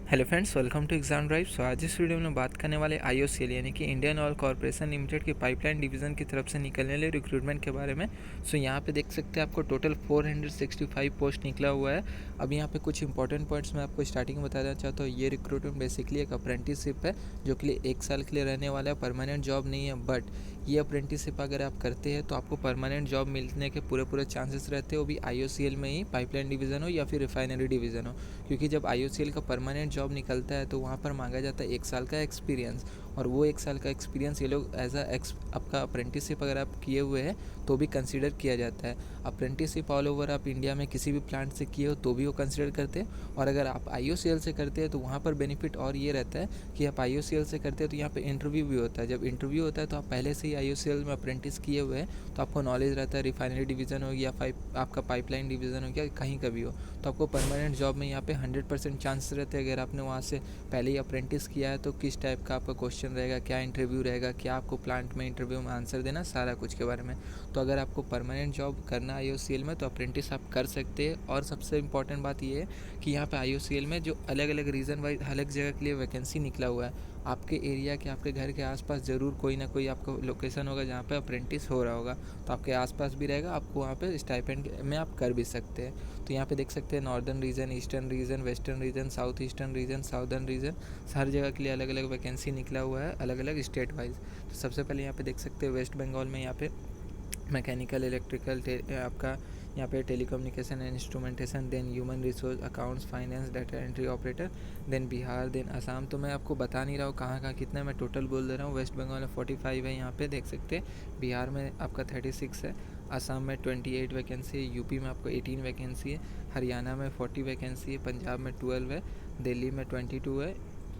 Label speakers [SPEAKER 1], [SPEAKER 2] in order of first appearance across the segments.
[SPEAKER 1] Hello friends, welcome to exam drive. आज इस video में बात करने वाले आईओसीएल यानी कि इंडियन ऑयल कॉर्पोरेशन लिमिटेड की पाइपलाइन डिवीज़न की तरफ से निकलने वाले रिक्रूटमेंट के बारे में। यहाँ पे देख सकते हैं आपको टोटल 465 पोस्ट निकला हुआ है। अब यहाँ पे कुछ इंपॉर्टेंट पॉइंट्स मैं आपको स्टार्टिंग में बताना चाहता हूँ। ये रिक्रूटमेंट बेसिकली एक अप्रेंटिसशिप है जो कि 1 साल के लिए रहने वाला है। परमानेंट जॉब नहीं है, बट ये अप्रेंटिसशिप अगर आप करते हैं तो आपको परमानेंट जॉब मिलने के पूरे चांसेस रहते हैं, वो भी आईओसीएल में ही, पाइपलाइन डिवीज़न हो या फिर रिफाइनरी डिवीज़न हो। क्योंकि जब आईओसीएल का परमानेंट जॉब निकलता है तो वहाँ पर मांगा जाता है 1 साल का एक्सपीरियंस, और वो 1 साल का एक्सपीरियंस ये लोग एज आपका अप्रेंटिसशिप अगर आप किए हुए हैं तो भी कंसीडर किया जाता है। अप्रेंटिसशिप ऑल ओवर आप इंडिया में किसी भी प्लांट से किए हो तो भी वो कंसीडर करते हैं। और अगर आप आईओसीएल से करते हैं तो वहाँ पर बेनिफिट और ये रहता है कि आप आईओसीएल से करते हैं तो यहाँ पे इंटरव्यू भी होता है। जब इंटरव्यू होता है तो आप पहले से ही आईओसीएल में अप्रेंटिस किए हुए हैं तो आपको नॉलेज रहता है, रिफाइनरी डिवीज़न हो या आपका पाइपलाइन डिवीज़न हो या कहीं का भी हो, तो आपको परमानेंट जॉब में यहाँ पे 100% चांस रहते हैं। अगर आपने वहाँ से पहले ही अप्रेंटिस किया है तो किस टाइप का आपका क्वेश्चन रहेगा, क्या इंटरव्यू रहेगा, क्या आपको प्लांट में इंटरव्यू में आंसर देना, सारा कुछ के बारे में। तो अगर आपको परमानेंट जॉब करना है आईओसीएल में तो अप्रेंटिस आप कर सकते हैं। और सबसे इंपॉर्टेंट बात ये है कि यहाँ पे आईओसीएल में जो अलग अलग रीज़न वाइज अलग जगह के लिए वैकेंसी निकला हुआ है। आपके एरिया के, आपके घर के आसपास ज़रूर कोई ना कोई आपको लोकेशन होगा जहाँ पे अप्रेंटिस हो रहा होगा, तो आपके आसपास भी रहेगा, आपको वहाँ पे स्टाइपेंड में आप कर भी सकते हैं। तो यहाँ पे देख सकते हैं northern region, eastern region, western region, south eastern region, southern region, हर जगह के लिए अलग अलग वैकेंसी निकला हुआ है, अलग अलग स्टेट वाइज। तो सबसे पहले यहाँ पे देख सकते हैं वेस्ट बंगाल में यहाँ पे मैकेनिकल, इलेक्ट्रिकल, आपका यहाँ पे telecommunication and instrumentation, then human resource, accounts, finance, data entry operator, then Bihar, then Assam. तो मैं आपको बता नहीं रहा हूँ कहाँ कहाँ कितना है, मैं टोटल बोल दे रहा हूँ। वेस्ट बंगाल में 45 है, यहाँ पे देख सकते हैं। बिहार में आपका 36 है, असम में 28 वैकेंसी है, यूपी में आपको 18 वैकेंसी है, हरियाणा में 40 वैकेंसी है, पंजाब में 12 है, दिल्ली में 22 है।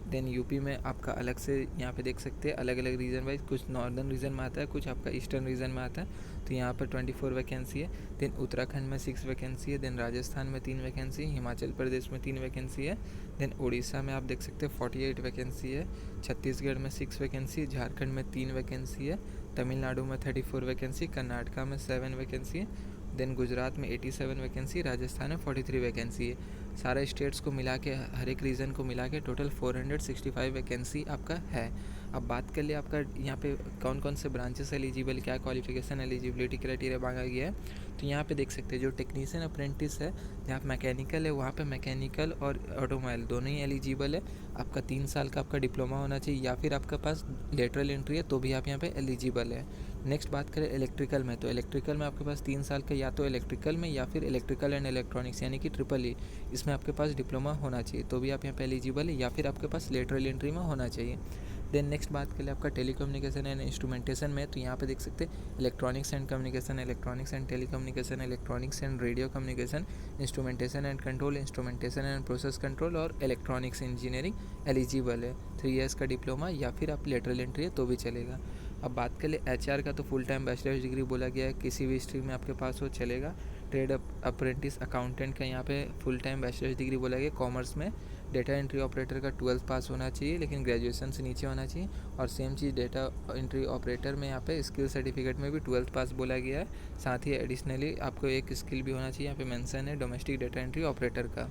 [SPEAKER 1] देन यूपी में आपका अलग से यहाँ पे देख सकते हैं अलग अलग रीजन वाइज, कुछ नॉर्दर्न रीजन में आता है, कुछ आपका ईस्टर्न रीजन में आता है। तो यहाँ पर 24 वैकेंसी है। देन उत्तराखंड में 6 वैकेंसी है। देन राजस्थान में 3 वैकेंसी है। हिमाचल प्रदेश में 3 वैकेंसी है। देन उड़ीसा में आप देख सकते हैं 48 वैकेंसी है। छत्तीसगढ़ में 6 वैकेंसी, झारखंड में 3 वैकेंसी है, तमिलनाडु में 34 वैकेंसी, कर्नाटका में 7 वैकेंसी है। देन गुजरात में 87 वैकेंसी, राजस्थान में 43 वैकेंसी है। सारे स्टेट्स को मिला के, हर एक रीजन को मिला के टोटल 465 वैकेंसी आपका है। अब बात कर ले आपका यहाँ पे कौन कौन से ब्रांचेस एलिजिबल, क्या क्वालिफिकेशन, एलिजिबिलिटी क्राइटेरिया मांगा गया है। तो यहाँ पे देख सकते हैं जो टेक्नीशियन अप्रेंटिस है, जहाँ पे मैकेनिकल है वहाँ पे मैकेनिकल और ऑटोमोबाइल दोनों ही एलिजिबल है। आपका 3 साल का आपका डिप्लोमा होना चाहिए, या फिर आपके पास लेटरल एंट्री है तो भी आप यहाँ पे एलिजिबल है। नेक्स्ट बात करें इलेक्ट्रिकल में, तो इलेक्ट्रिकल में आपके पास 3 साल का या तो इलेक्ट्रिकल में या फिर इलेक्ट्रिकल एंड इलेक्ट्रॉनिक्स यानी कि ट्रिपल ई, इसमें आपके पास डिप्लोमा होना चाहिए तो भी आप यहाँ पे एलिजिबल है, या फिर आपके पास लेटरल एंट्री में होना चाहिए। देन नेक्स्ट बात करें आपका टेलीकम्युनिकेशन एंड इंस्ट्रूमेंटेशन में, तो यहाँ पे देख सकते हैं electronics and communication, electronics and telecommunication, electronics and radio communication, instrumentation and control, instrumentation and process control और इलेक्ट्रॉनिक्स इंजीनियरिंग एलिजिबल है। 3 ईयर्स का डिप्लोमा या फिर आप लेटरल एंट्री है तो भी चलेगा। अब बात कर ले एचआर का, तो फुल टाइम बैचलर्स डिग्री बोला गया है, किसी भी स्ट्रीम में आपके पास हो चलेगा। ट्रेड अप्रेंटिस अकाउंटेंट का यहाँ पे फुल टाइम बैचलर्स डिग्री बोला गया। कॉमर्स में डेटा एंट्री ऑपरेटर का 12th पास होना चाहिए, लेकिन ग्रेजुएशन से नीचे होना चाहिए। और सेम चीज़ डेटा एंट्री ऑपरेटर में यहाँ पे स्किल सर्टिफिकेट में भी 12th पास बोला गया है। साथ ही एडिशनली आपको एक स्किल भी होना चाहिए, यहाँ पे मेंशन है डोमेस्टिक डेटा एंट्री ऑपरेटर का।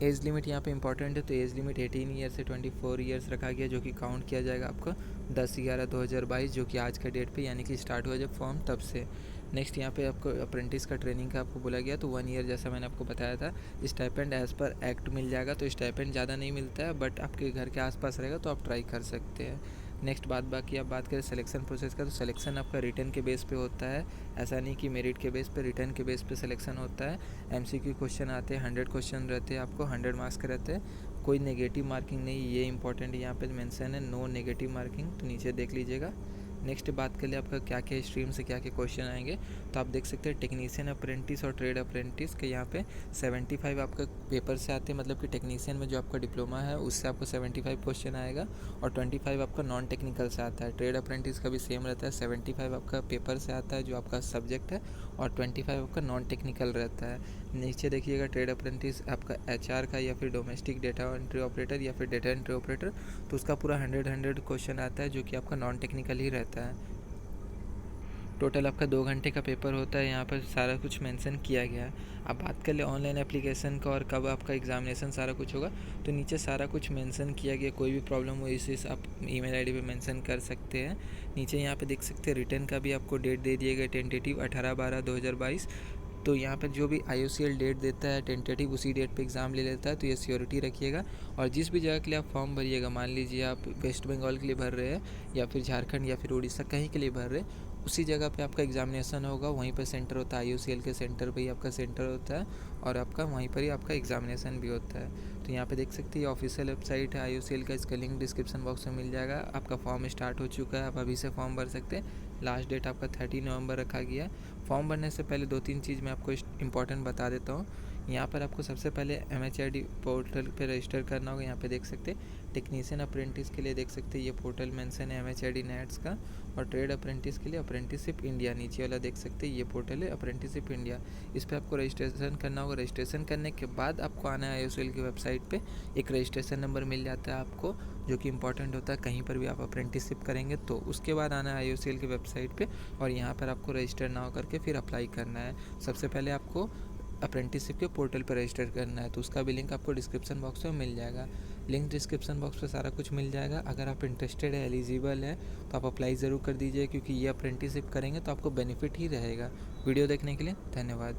[SPEAKER 1] एज लिमिट यहाँ पे इंपॉर्टेंट है, तो एज लिमिट 18 ईयर से 24 ईयर्स रखा गया, जो कि काउंट किया जाएगा आपको 10/11/2022, जो कि आज का डेट पे यानी कि स्टार्ट हुआ जब फॉर्म तब से। नेक्स्ट यहाँ पे आपको अप्रेंटिस का ट्रेनिंग का आपको बोला गया, तो 1 ईयर जैसा मैंने आपको बताया था। स्टाइपेंड एज़ पर एक्ट मिल जाएगा, तो स्टाइपेंड ज़्यादा नहीं मिलता है, बट आपके घर के आसपास रहेगा तो आप ट्राई कर सकते हैं। नेक्स्ट बाकी आप बात करें सिलेक्शन प्रोसेस का, तो सिलेक्शन आपका रिटर्न के बेस पे होता है। ऐसा नहीं कि मेरिट के बेस पे, रिटर्न के बेस पे सिलेक्शन होता है। एमसीक्यू क्वेश्चन आते हैं, 100 क्वेश्चन रहते हैं, आपको 100 मार्क्स के रहते हैं। कोई नेगेटिव मार्किंग नहीं, ये इंपॉर्टेंट है, यहाँ पे मेंशन है नो नेगेटिव मार्किंग, तो नीचे देख लीजिएगा। नेक्स्ट बात कर ले आपका क्या क्या स्ट्रीम से क्या क्या क्वेश्चन आएंगे, तो आप देख सकते हैं टेक्नीशियन अप्रेंटिस और ट्रेड अप्रेंटिस के यहाँ पे 75 आपका पेपर से आते हैं, मतलब कि टेक्नीशियन में जो आपका डिप्लोमा है उससे आपको 75 क्वेश्चन आएगा, और 25 आपका नॉन टेक्निकल से आता है। ट्रेड अप्रेंटिस का भी सेम रहता है, 75 आपका पेपर से आता है जो आपका सब्जेक्ट है, और 25 आपका नॉन टेक्निकल रहता है। नीचे देखिएगा ट्रेड अप्रेंटिस आपका एचआर का या फिर डोमेस्टिक डेटा एंट्री ऑपरेटर या फिर डेटा एंट्री ऑपरेटर, तो उसका पूरा 100 क्वेश्चन आता है जो कि आपका नॉन टेक्निकल ही रहता है। टोटल आपका 2 घंटे का पेपर होता है, यहाँ पर सारा कुछ मेंशन किया गया है। अब बात कर ले ऑनलाइन एप्लीकेशन का और कब आपका एग्जामिनेशन सारा कुछ होगा, तो नीचे सारा कुछ मेंशन किया गया। कोई भी प्रॉब्लम हो इसे आप ईमेल आईडी पे मेंशन कर सकते हैं। नीचे यहाँ पे देख सकते हैं रिटर्न का भी आपको डेट दे दिया गया, टेंटेटिव 18/12/2022। तो यहाँ पर जो भी IOCL डेट देता है टेंटेटिव, उसी डेट पे एग्ज़ाम ले लेता है। तो ये श्योरिटी रखिएगा। और जिस भी जगह के लिए आप फॉर्म भरिएगा, मान लीजिए आप वेस्ट बंगाल के लिए भर रहे हैं या फिर झारखंड या फिर उड़ीसा कहीं के लिए भर रहे हैं, उसी जगह पे आपका एग्जामिनेशन होगा, वहीं पर सेंटर होता है। IOCL के सेंटर पे ही आपका सेंटर होता है और आपका वहीं पर ही आपका एग्जामिनेशन भी होता है। तो यहाँ पे देख सकते हैं ऑफिशियल वेबसाइट है IOCL का, इसका लिंक डिस्क्रिप्शन बॉक्स में मिल जाएगा। आपका फॉर्म स्टार्ट हो चुका है, आप अभी से फॉर्म भर सकते हैं। लास्ट डेट आपका 30 नवंबर रखा गया है। फॉर्म भरने से पहले 2-3 चीज़ मैं आपको इंपॉर्टेंट बता देता हूँ। यहाँ पर आपको सबसे पहले MHRD पोर्टल पे रजिस्टर करना होगा। यहाँ पे देख सकते हैं टेक्नीशियन अप्रेंटिस के लिए देख सकते हैं ये पोर्टल मेंशन है MHRD नेट्स का। और ट्रेड अप्रेंटिस के लिए अप्रेंटिसशिप इंडिया, नीचे वाला देख सकते हैं ये पोर्टल है अप्रेंटिसशिप इंडिया। इस पर आपको रजिस्ट्रेशन करना होगा। रजिस्ट्रेशन करने के बाद आपको आना है IOCL की वेबसाइट पे। एक रजिस्ट्रेशन नंबर मिल जाता है आपको, जो कि इंपॉर्टेंट होता है कहीं पर भी आप अप्रेंटिसशिप करेंगे तो। उसके बाद आना है IOCL की वेबसाइट पे और यहाँ पर आपको रजिस्टर ना होकर के फिर अप्लाई करना है। सबसे पहले आपको अप्रेंटिसशिप के पोर्टल पर रजिस्टर करना है, तो उसका भी लिंक आपको डिस्क्रिप्शन बॉक्स में मिल जाएगा। लिंक डिस्क्रिप्शन बॉक्स पे सारा कुछ मिल जाएगा। अगर आप इंटरेस्टेड है, एलिजिबल है, तो आप अप्लाई ज़रूर कर दीजिए, क्योंकि ये अप्रेंटिसशिप करेंगे तो आपको बेनिफिट ही रहेगा। वीडियो देखने के लिए धन्यवाद।